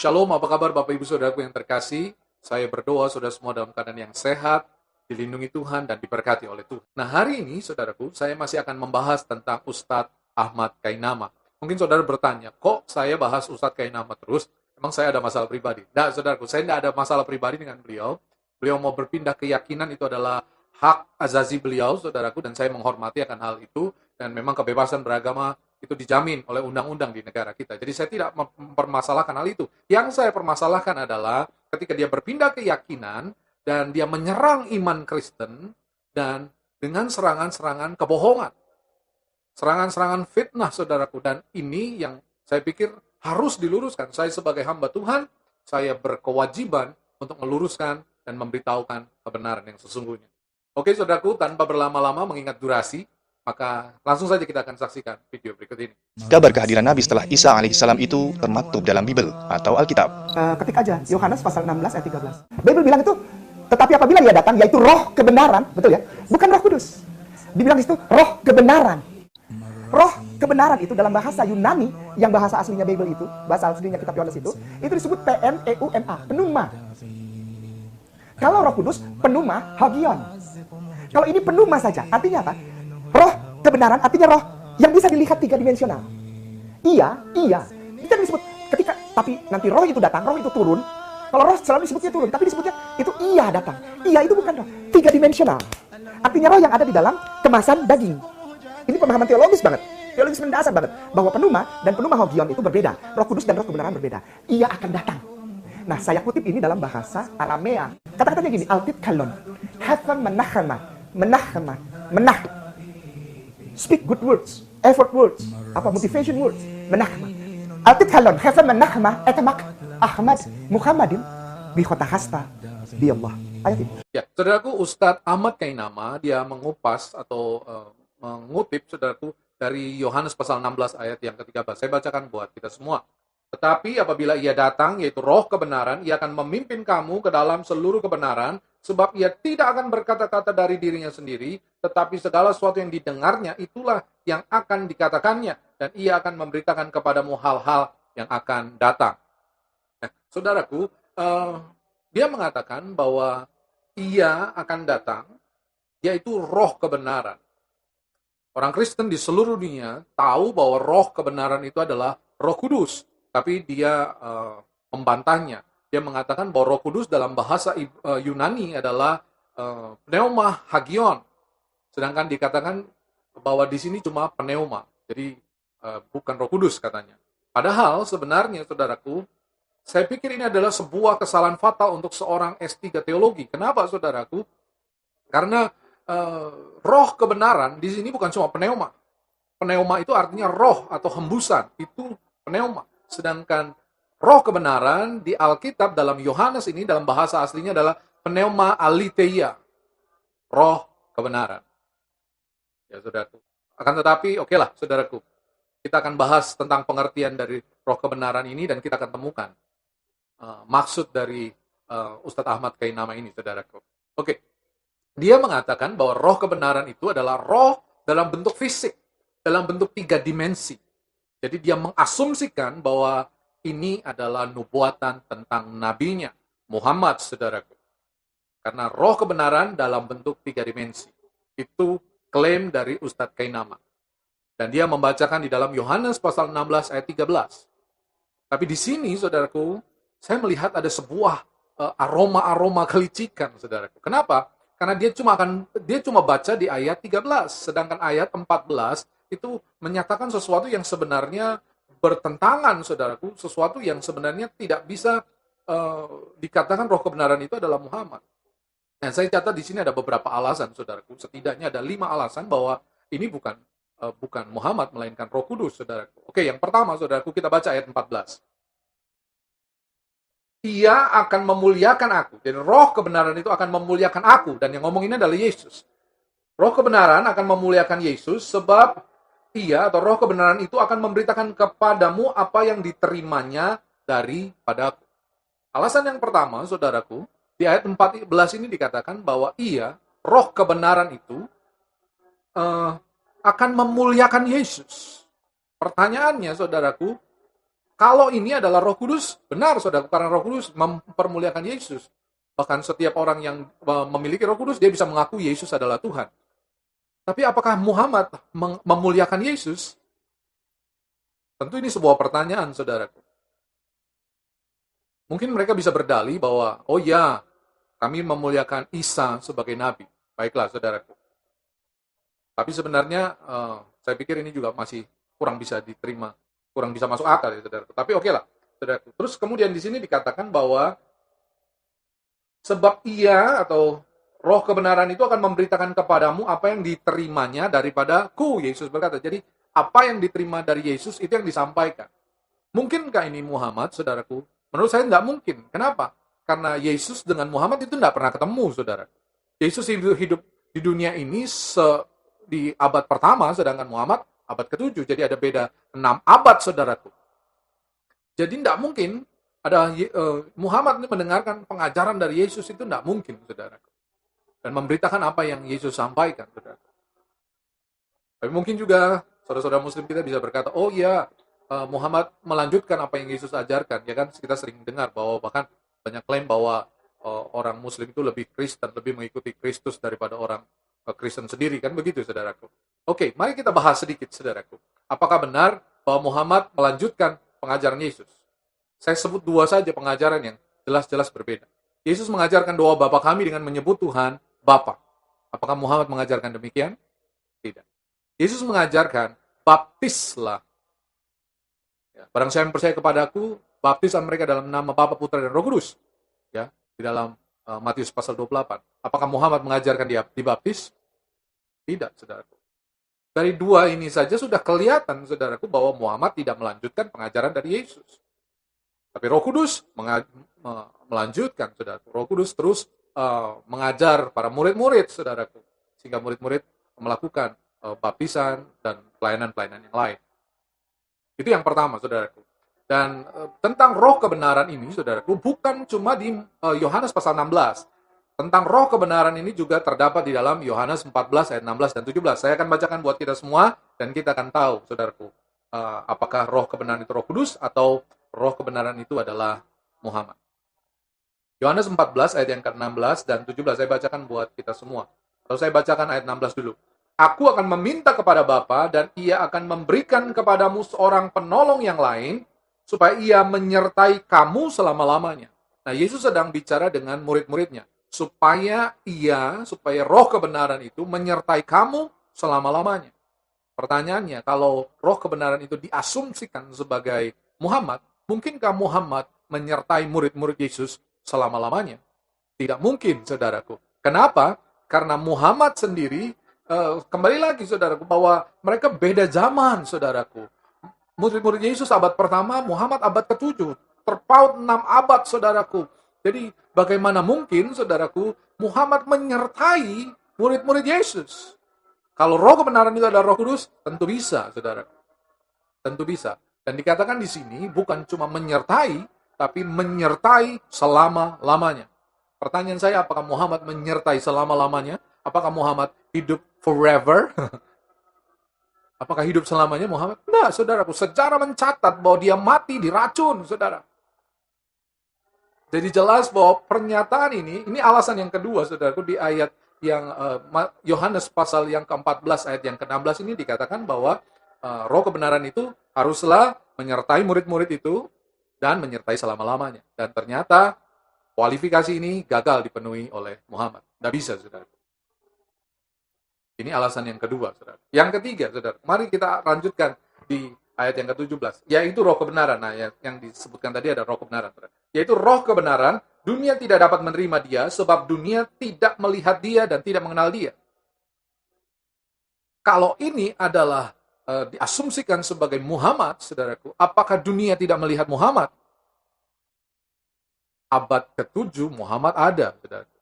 Shalom, apa kabar Bapak Ibu Saudaraku yang terkasih? Saya berdoa saudara semua dalam keadaan yang sehat, dilindungi Tuhan dan diberkati oleh Tuhan. Nah, hari ini saudaraku, saya masih akan membahas tentang Ustadz Ahmad Kainama. Mungkin saudara bertanya, kok saya bahas Ustadz Kainama terus? Emang saya ada masalah pribadi? Nah, saudaraku, saya tidak ada masalah pribadi dengan beliau. Beliau mau berpindah keyakinan itu adalah hak azazi beliau, saudaraku, dan saya menghormati akan hal itu. Dan memang kebebasan beragama itu dijamin oleh undang-undang di negara kita. Jadi saya tidak mempermasalahkan hal itu. Yang saya permasalahkan adalah ketika dia berpindah keyakinan dan dia menyerang iman Kristen dan dengan serangan-serangan kebohongan. Serangan-serangan fitnah, saudaraku. Dan ini yang saya pikir harus diluruskan. Saya sebagai hamba Tuhan, saya berkewajiban untuk meluruskan dan memberitahukan kebenaran yang sesungguhnya. Oke, saudaraku, tanpa berlama-lama mengingat durasi, maka langsung saja kita akan saksikan video berikut ini. Kabar kehadiran Nabi setelah Isa alaihissalam itu termaktub dalam Bible atau Alkitab. Ketik aja Yohanes pasal 16 ayat 13. Bible bilang itu, tetapi apabila dia datang, yaitu roh kebenaran, betul ya? Bukan roh kudus. Dibilang di situ roh kebenaran. Roh kebenaran itu dalam bahasa Yunani, yang bahasa aslinya Bible itu, bahasa aslinya kitab Yohanes itu disebut Pneuma, penuma. Kalau roh kudus, penuma, hagion. Kalau ini penuma saja, artinya apa? Roh kebenaran artinya roh yang bisa dilihat tiga dimensional. Iya. Itu disebut ketika, tapi nanti roh itu datang, roh itu turun. Kalau roh selalu disebutnya turun, tapi disebutnya itu iya datang. Iya itu bukan roh, tiga dimensional. Artinya roh yang ada di dalam kemasan daging. Ini pemahaman teologis banget, teologis mendasar banget, bahwa penuma dan penuma hagion itu berbeda. Roh kudus dan roh kebenaran berbeda. Ia akan datang. Nah, saya kutip ini dalam bahasa Aramea. Kata-katanya gini, altit kalon, heaven menah. Speak good words, effort words, motivation words, menahma. Altit kalon, heaven menahma, etamak Ahmad Muhammadin bi khota hasta bi Allah. Ayat ini. Ya, saudaraku, Ustadz Ahmad Kainama, dia mengupas atau mengutip, saudaraku, dari Yohanes pasal 16 ayat yang ke-13. Saya bacakan buat kita semua. Tetapi apabila ia datang, yaitu roh kebenaran, ia akan memimpin kamu ke dalam seluruh kebenaran, sebab ia tidak akan berkata-kata dari dirinya sendiri, tetapi segala sesuatu yang didengarnya, itulah yang akan dikatakannya, dan ia akan memberitakan kepadamu hal-hal yang akan datang. Nah, saudaraku, dia mengatakan bahwa ia akan datang, yaitu roh kebenaran. Orang Kristen di seluruh dunia tahu bahwa roh kebenaran itu adalah Roh Kudus. Tapi dia membantahnya. Dia mengatakan bahwa Roh Kudus dalam bahasa Yunani adalah pneuma hagion. Sedangkan dikatakan bahwa di sini cuma pneuma. Jadi bukan Roh Kudus katanya. Padahal sebenarnya, saudaraku, saya pikir ini adalah sebuah kesalahan fatal untuk seorang S3 teologi. Kenapa, saudaraku? Karena roh kebenaran di sini bukan cuma pneuma. Pneuma itu artinya roh atau hembusan. Itu pneuma. Sedangkan roh kebenaran di Alkitab dalam Yohanes ini dalam bahasa aslinya adalah pneuma aletheia. Roh kebenaran. Ya, saudaraku. Akan tetapi, okelah, saudaraku. Kita akan bahas tentang pengertian dari roh kebenaran ini dan kita akan temukan maksud dari Ustadz Ahmad Kainama ini, saudaraku. Oke. Dia mengatakan bahwa roh kebenaran itu adalah roh dalam bentuk fisik, dalam bentuk 3 dimensi. Jadi dia mengasumsikan bahwa ini adalah nubuatan tentang nabinya, Muhammad, saudaraku. Karena roh kebenaran dalam bentuk 3 dimensi. Itu klaim dari Ustadz Kainama. Dan dia membacakan di dalam Yohanes pasal 16 ayat 13. Tapi di sini, saudaraku, saya melihat ada sebuah aroma-aroma kelicikan, saudaraku. Kenapa? Karena dia cuma baca di ayat 13. Sedangkan ayat 14 itu menyatakan sesuatu yang sebenarnya bertentangan, saudaraku, sesuatu yang sebenarnya tidak bisa dikatakan roh kebenaran itu adalah Muhammad. Nah, saya catat di sini ada beberapa alasan, saudaraku. Setidaknya ada 5 alasan bahwa ini bukan Muhammad, melainkan Roh Kudus, saudaraku. Oke, yang pertama, saudaraku, kita baca ayat 14. Ia akan memuliakan aku. Jadi roh kebenaran itu akan memuliakan aku. Dan yang ngomong ini adalah Yesus. Roh kebenaran akan memuliakan Yesus sebab ia atau roh kebenaran itu akan memberitakan kepadamu apa yang diterimanya daripadaku. Alasan yang pertama, saudaraku, di ayat 14 ini dikatakan bahwa ia, roh kebenaran itu, akan memuliakan Yesus. Pertanyaannya, saudaraku, Kalau ini adalah Roh Kudus, benar saudara, karena Roh Kudus mempermuliakan Yesus. Bahkan setiap orang yang memiliki Roh Kudus, dia bisa mengaku Yesus adalah Tuhan. Tapi apakah Muhammad memuliakan Yesus? Tentu ini sebuah pertanyaan, saudaraku. Mungkin mereka bisa berdalih bahwa, oh ya, kami memuliakan Isa sebagai nabi. Baiklah, saudaraku. Tapi sebenarnya, saya pikir ini juga masih kurang bisa diterima, kurang bisa masuk akal, ya, saudaraku. Tapi oke lah, saudaraku. Terus kemudian di sini dikatakan bahwa sebab ia atau Roh kebenaran itu akan memberitakan kepadamu apa yang diterimanya daripadaku, Yesus berkata. Jadi, apa yang diterima dari Yesus itu yang disampaikan. Mungkinkah ini Muhammad, saudaraku? Menurut saya nggak mungkin. Kenapa? Karena Yesus dengan Muhammad itu nggak pernah ketemu, saudara. Yesus hidup di dunia ini di abad pertama, sedangkan Muhammad abad ke-7. Jadi ada beda 6 abad, saudaraku. Jadi nggak mungkin ada Muhammad mendengarkan pengajaran dari Yesus, itu nggak mungkin, saudaraku. Dan memberitakan apa yang Yesus sampaikan, saudara. Tapi mungkin juga saudara-saudara muslim kita bisa berkata, oh iya, Muhammad melanjutkan apa yang Yesus ajarkan. Ya kan, kita sering dengar bahwa bahkan banyak klaim bahwa orang muslim itu lebih Kristen, lebih mengikuti Kristus daripada orang Kristen sendiri, kan begitu, saudaraku. Oke, mari kita bahas sedikit, saudaraku. Apakah benar bahwa Muhammad melanjutkan pengajaran Yesus? Saya sebut 2 saja pengajaran yang jelas-jelas berbeda. Yesus mengajarkan doa Bapa kami dengan menyebut Tuhan Bapa. Apakah Muhammad mengajarkan demikian? Tidak. Yesus mengajarkan, baptislah. Ya, barang siapa yang percaya kepadaku, baptisan mereka dalam nama Bapa, Putra, dan Roh Kudus. Ya, di dalam Matius pasal 28. Apakah Muhammad mengajarkan dia dibaptis? Tidak, saudaraku. Dari 2 ini saja sudah kelihatan, saudaraku, bahwa Muhammad tidak melanjutkan pengajaran dari Yesus. Tapi Roh Kudus melanjutkan, saudaraku. Roh Kudus terus mengajar para murid-murid, saudaraku, sehingga murid-murid melakukan baptisan dan pelayanan-pelayanan yang lain. Itu yang pertama, saudaraku. Dan tentang roh kebenaran ini, saudaraku, bukan cuma di Yohanes pasal 16. Tentang roh kebenaran ini juga terdapat di dalam Yohanes 14 ayat 16 dan 17. Saya akan bacakan buat kita semua, dan kita akan tahu, saudaraku, apakah roh kebenaran itu Roh Kudus atau roh kebenaran itu adalah Muhammad. Yohanes 14 ayat yang ke-16 dan 17, saya bacakan buat kita semua. Atau saya bacakan ayat 16 dulu. Aku akan meminta kepada Bapa dan ia akan memberikan kepadamu seorang penolong yang lain, supaya ia menyertai kamu selama-lamanya. Nah, Yesus sedang bicara dengan murid-muridnya. Supaya roh kebenaran itu menyertai kamu selama-lamanya. Pertanyaannya, kalau roh kebenaran itu diasumsikan sebagai Muhammad, mungkinkah Muhammad menyertai murid-murid Yesus selama-lamanya? Tidak mungkin, saudaraku. Kenapa? Karena Muhammad sendiri, kembali lagi, saudaraku, bahwa mereka beda zaman, saudaraku. Murid-murid Yesus abad pertama, Muhammad abad ke-7. Terpaut 6 abad, saudaraku. Jadi, bagaimana mungkin, saudaraku, Muhammad menyertai murid-murid Yesus? Kalau roh kebenaran itu adalah Roh Kudus, tentu bisa, saudaraku. Tentu bisa. Dan dikatakan di sini bukan cuma menyertai, tapi menyertai selama-lamanya. Pertanyaan saya, apakah Muhammad menyertai selama-lamanya? Apakah Muhammad hidup forever? Apakah hidup selamanya Muhammad? Nah, saudaraku, sejarah mencatat bahwa dia mati diracun, saudara. Jadi jelas bahwa pernyataan ini alasan yang kedua, saudaraku, di ayat yang Yohanes pasal yang ke-14 ayat yang ke-16 ini dikatakan bahwa roh kebenaran itu haruslah menyertai murid-murid itu dan menyertai selama-lamanya. Dan ternyata kualifikasi ini gagal dipenuhi oleh Muhammad. Tidak bisa, saudara. Ini alasan yang kedua, saudara. Yang ketiga, saudara. Mari kita lanjutkan di ayat yang ke-17. Yaitu roh kebenaran. Nah, yang disebutkan tadi ada roh kebenaran, saudara. Yaitu roh kebenaran, dunia tidak dapat menerima dia, sebab dunia tidak melihat dia dan tidak mengenal dia. Kalau ini adalah diasumsikan sebagai Muhammad, saudaraku, apakah dunia tidak melihat Muhammad? Abad ke-7 Muhammad ada, saudaraku.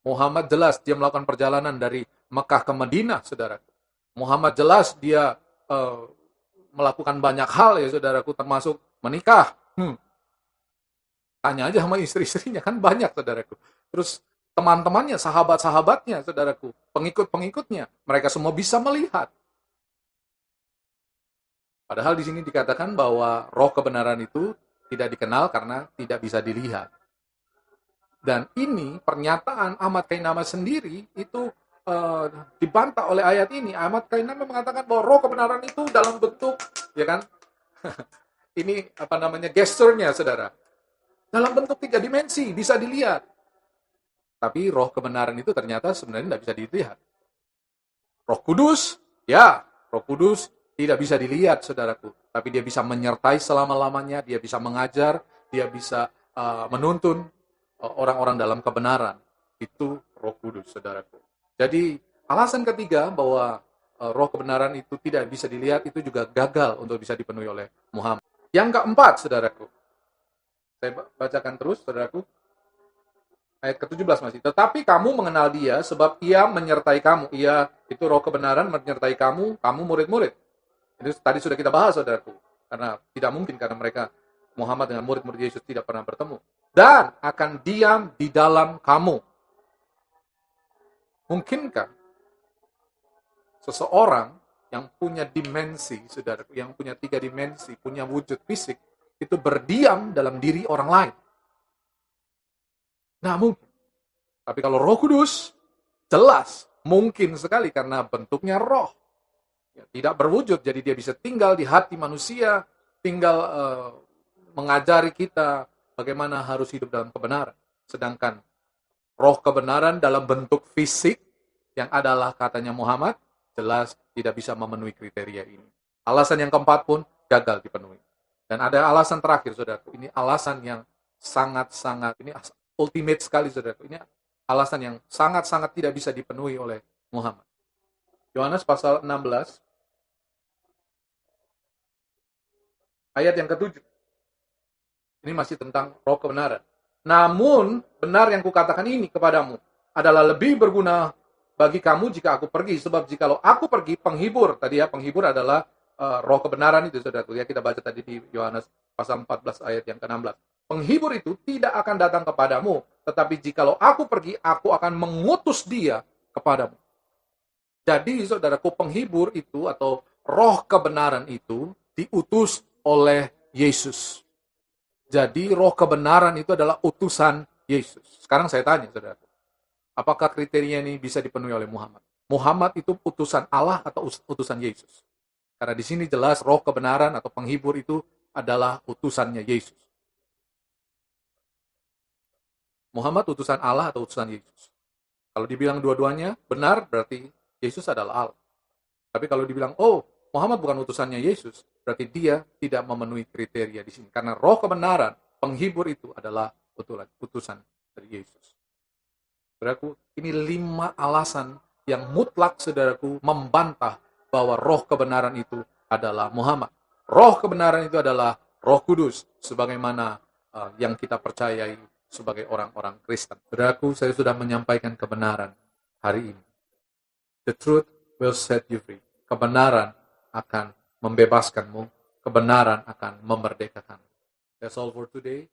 Muhammad jelas dia melakukan perjalanan dari Mekah ke Madinah, saudaraku. Muhammad jelas dia melakukan banyak hal, ya saudaraku, termasuk menikah. Tanya aja sama istri-istrinya, kan banyak, saudaraku. Terus teman-temannya, sahabat-sahabatnya, saudaraku, pengikut-pengikutnya, mereka semua bisa melihat. Padahal di sini dikatakan bahwa roh kebenaran itu tidak dikenal karena tidak bisa dilihat. Dan ini pernyataan Ahmad Kainama sendiri itu dibantah oleh ayat ini. Ahmad Kainama mengatakan bahwa roh kebenaran itu dalam bentuk, ya kan? Ini gesturnya, saudara. Dalam bentuk 3 dimensi, bisa dilihat. Tapi roh kebenaran itu ternyata sebenarnya tidak bisa dilihat. Roh Kudus, ya, Roh Kudus tidak bisa dilihat, saudaraku. Tapi dia bisa menyertai selama-lamanya, dia bisa mengajar, dia bisa menuntun orang-orang dalam kebenaran. Itu Roh Kudus, saudaraku. Jadi, alasan ketiga bahwa roh kebenaran itu tidak bisa dilihat, itu juga gagal untuk bisa dipenuhi oleh Muhammad. Yang keempat, saudaraku. Saya bacakan terus, saudaraku. Ayat ke-17 masih. Tetapi kamu mengenal dia sebab ia menyertai kamu. Ia, itu roh kebenaran menyertai kamu, kamu murid-murid. Itu tadi sudah kita bahas, saudaraku. Karena tidak mungkin karena mereka, Muhammad dengan murid-murid Yesus tidak pernah bertemu. Dan akan diam di dalam kamu. Mungkinkah seseorang yang punya dimensi, saudaraku, yang punya 3 dimensi, punya wujud fisik, itu berdiam dalam diri orang lain? Nah, mungkin. Tapi kalau Roh Kudus, jelas mungkin sekali karena bentuknya roh. Ya, tidak berwujud, jadi dia bisa tinggal di hati manusia, tinggal mengajari kita bagaimana harus hidup dalam kebenaran. Sedangkan roh kebenaran dalam bentuk fisik, yang adalah katanya Muhammad, jelas tidak bisa memenuhi kriteria ini. Alasan yang keempat pun gagal dipenuhi. Dan ada alasan terakhir, saudaraku. Ini alasan yang sangat-sangat, ini ultimate sekali, saudaraku. Ini alasan yang sangat-sangat tidak bisa dipenuhi oleh Muhammad. Yohanes pasal 16, ayat yang ke-7. Ini masih tentang roh kebenaran. Namun, benar yang kukatakan ini kepadamu adalah lebih berguna bagi kamu jika aku pergi. Sebab jikalau aku pergi, penghibur. Tadi ya, penghibur adalah roh kebenaran itu, saudaraku. Ya, kita baca tadi di Yohanes pasal 14 ayat yang ke-16. Penghibur itu tidak akan datang kepadamu. Tetapi jikalau aku pergi, aku akan mengutus dia kepadamu. Jadi, saudaraku, penghibur itu atau roh kebenaran itu diutus oleh Yesus. Jadi, roh kebenaran itu adalah utusan Yesus. Sekarang saya tanya, saudaraku. Apakah kriteria ini bisa dipenuhi oleh Muhammad? Muhammad itu utusan Allah atau utusan Yesus? Karena di sini jelas roh kebenaran atau penghibur itu adalah utusannya Yesus. Muhammad utusan Allah atau utusan Yesus? Kalau dibilang dua-duanya benar, berarti Yesus adalah Allah. Tapi kalau dibilang, oh, Muhammad bukan utusannya Yesus, berarti dia tidak memenuhi kriteria di sini. Karena roh kebenaran, penghibur itu adalah utusan dari Yesus. Saudaraku, ini 5 alasan yang mutlak, saudaraku, membantah bahwa roh kebenaran itu adalah Muhammad. Roh kebenaran itu adalah Roh Kudus, sebagaimana yang kita percayai sebagai orang-orang Kristen. Saudaraku, saya sudah menyampaikan kebenaran hari ini. The truth will set you free. Kebenaran akan membebaskanmu. Kebenaran akan memerdekakanmu. That's all for today.